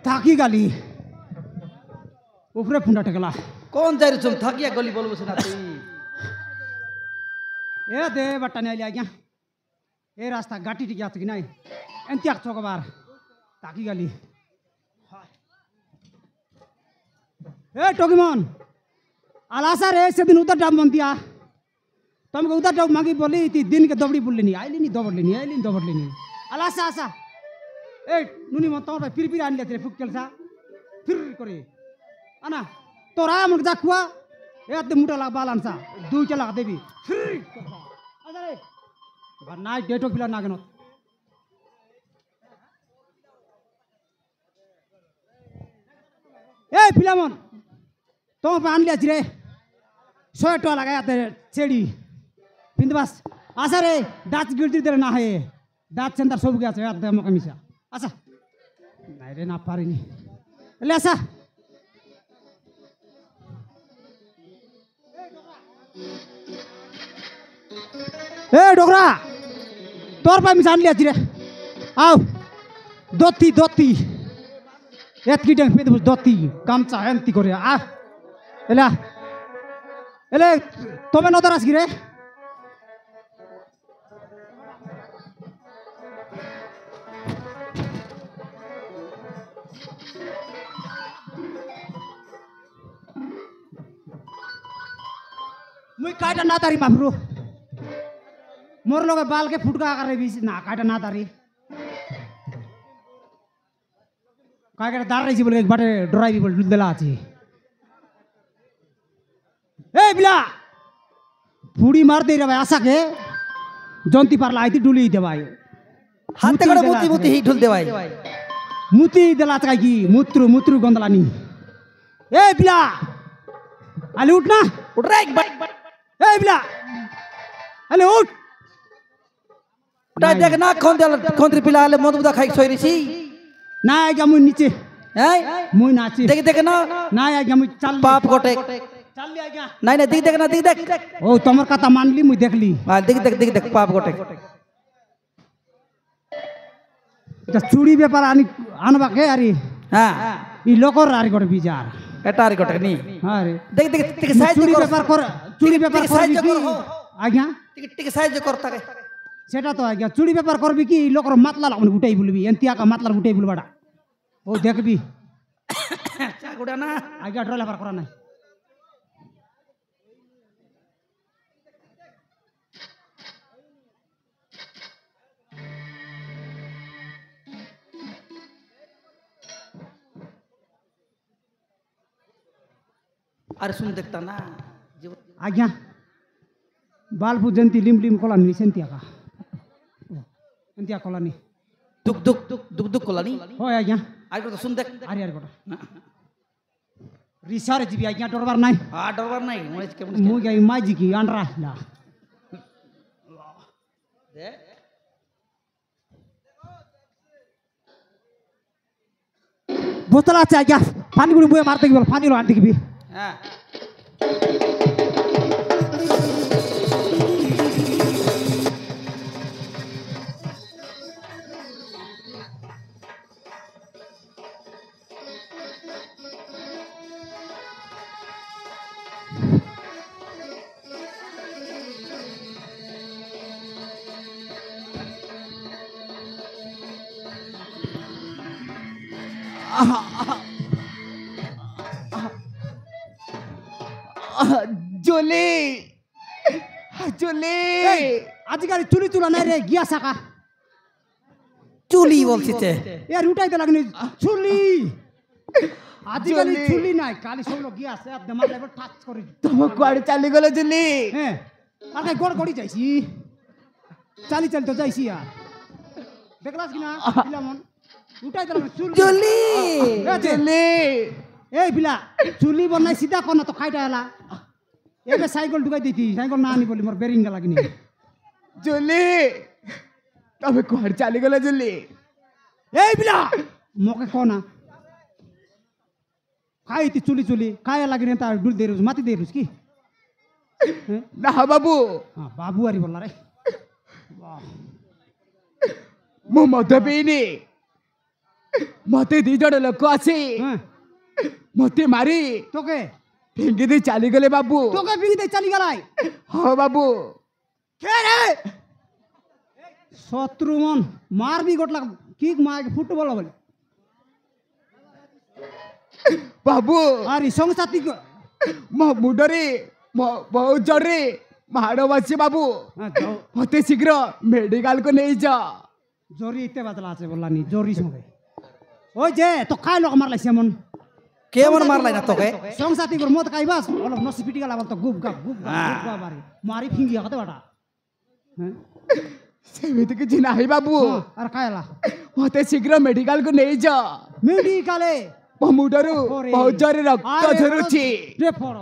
থাকি গালি উপরে ফুন্ডা ঠেকলা কোন যাই রুচম থাকিয়া গলি বলবো না তুই এ দে বাট্টা নিয়ে আজ্ঞা এ রাস্তা গাটি টিকে আছে কি নাই এমতি আঁকছ কবার তাকি গালি এ টকিমন আলাসা রে সেদিন উদার ডাব মন্তিয়া তোমাকে উদার ডাব মাগি বলি তি দিনকে দবড়ি বললিনি আইলিনি দবড়লিনি আলাসা আসা এই নুনি মন তোমার পিরপির আনলে ফুক কেলসা ফির করে আনা তোরা আমাকে যা খুয়া এতে মুটা লাগ বাল আনসা দুইটা লাগ দেবি আচ্ছা রে নাই ডেটও পিলা না কেন এই ফিলামন তোমার আনলি আছি রে 100 টাকা লাগাই হাতে চেড়ি কিন্তু বাস আসা রে দাঁত গিলতি দিলে না হয় দাঁত সেন্টার সব গেছে আমাকে মিশা আচ্ছা নাই রে না পারিনি এলে আসা এ ডোকরা তোর পাই মিশা আনলি আছি রে আও দত্তি এতকি ডেং পেয়ে দেবো দত্তি গামছা এমতি করে এলা এলে তবে নদর আসকি রে মুই কাইটা না তারি বাবরু মোর লগে বালকে ফুটকা আকারে বিছ না কাইটা না তারি কাইটা দাঁড়াইছি বলে বাটে ডরাইবি বলে দেলা আছে এই বিলা ফুড়ি মার দে রে ভাই আশাকে জন্তি পারলা আইতি ডুলি দে ভাই হাতে করে মুতি হি ঢুল দে ভাই মুতি দেলা তাই কি মুত্রু গন্দলানি এই বিলা আলে উঠ না উঠ রে এই বিলা আলে উঠ ওটা দেখ না কোন পিলা আলে মদুদা খাই ছইরিছি না আগে মুই নিচে এই মুই নাচি দেখ না না আগে মুই চাল পাপ গোটে চাললি আগে নাই না দেখ না দেখ ও তোমার কথা মানলি মুই দেখলি দেখ পাপ গোটে এটা চুড়ি ব্যাপার আনবাকে আরে হ্যাঁ ই লোকর আর করে বিচার এটা আর গোটে নি হ্যাঁ রে দেখ সাহায্য চুড়ি কর ব্যাপার কর চুড়ি ব্যাপার করবি কি আজ্ঞা টিকে সাহায্য কর তাকে সেটা তো আজ্ঞা চুড়ি ব্যাপার করবি কি লোকর মাতলা লাগবে গুটাই বলবি এন্তি আকা মাতলার গুটাই বলবাটা ও দেখবি চা গুড়া না আজ্ঞা ড্রল ব্যাপার করা নাই अरे सुन देखता ना आज्ञा बालपू जंती लिम कोलानी सेंतिया का एंतिया कोलानी दुख कोलानी हो आज्ञा आगे तो सुन देख अरे यार गोटा रिसार जीबी आज्ञा डरबार नाही हां डरबार नाही मु गई माजी की आंडरा ला दे बोतला चा आज्ञा पानी गुडी बुए मारते की बोल पानी लो आंटी की भी हाँ জলে আজকাল চুলি তুলা নাই রে গিয়া সাকা চুলি বলছিতে এ উঠাইতে লাগনি চুলি আজকাল চুলি নাই কালি সব গিয়া আছে আপনি মারলে এবার টাচ করে তোমার কোয়াড়ে চালি গেল চুলি হ্যাঁ আরে গড় যাইছি চালি তো যাইছি আর দেখলাস কি না পিলামন উঠাইতে লাগনি চুলি এই পিলা চুলি বনাই সিধা কোন তো খাইটা এলা এবে সাইকেল ঢুকাই দিতি সাইকেল না আনি বলি মোর বেরিং লাগিনি চুলি তবে কোয়াড়ে চালি গেল চুলি এই পিলা মকে কোনা খাইতি চুলি খায়া লাগিনি তা ডুল দেরুস মাটি দেরুস কি না বাবু হ্যাঁ বাবু আরি বললা রে মো মদ পিনি मते दी जण लोक आसी হ্যাঁ मते मारी তোকে फिंगी दे चली गले बाबू তোকে বিগিতে চালি গেলাই हाँ बाबू কে রে শত্রুমন মারবি গোটলা কিক মার ফুটবল বলে बाबू আরে সংসাতি मो मुंडरे बहुत जरे माड़ बसी बाबू मते शीघ्र मेडिकल को नहीं जा জরি ইতে বাতলা আছে বললানি জরি সঙ্গে ওই যে তো খাই লোক মারলাইছে এমন কেমন মারলাই না তোকে সংসাতি কর মত খাইবাস অলপ নসি পিটি গেল তো গুপ গাপ মারি মারি ফিঙ্গি কত বাটা হ্যাঁ सेमिति किछि नाही बाबू আর খাইলা मते शीघ्र मेडिकल को नहीं जा মেডিকালে मो मुंडरू बहुत जरे रक्त झरुछि রে পড়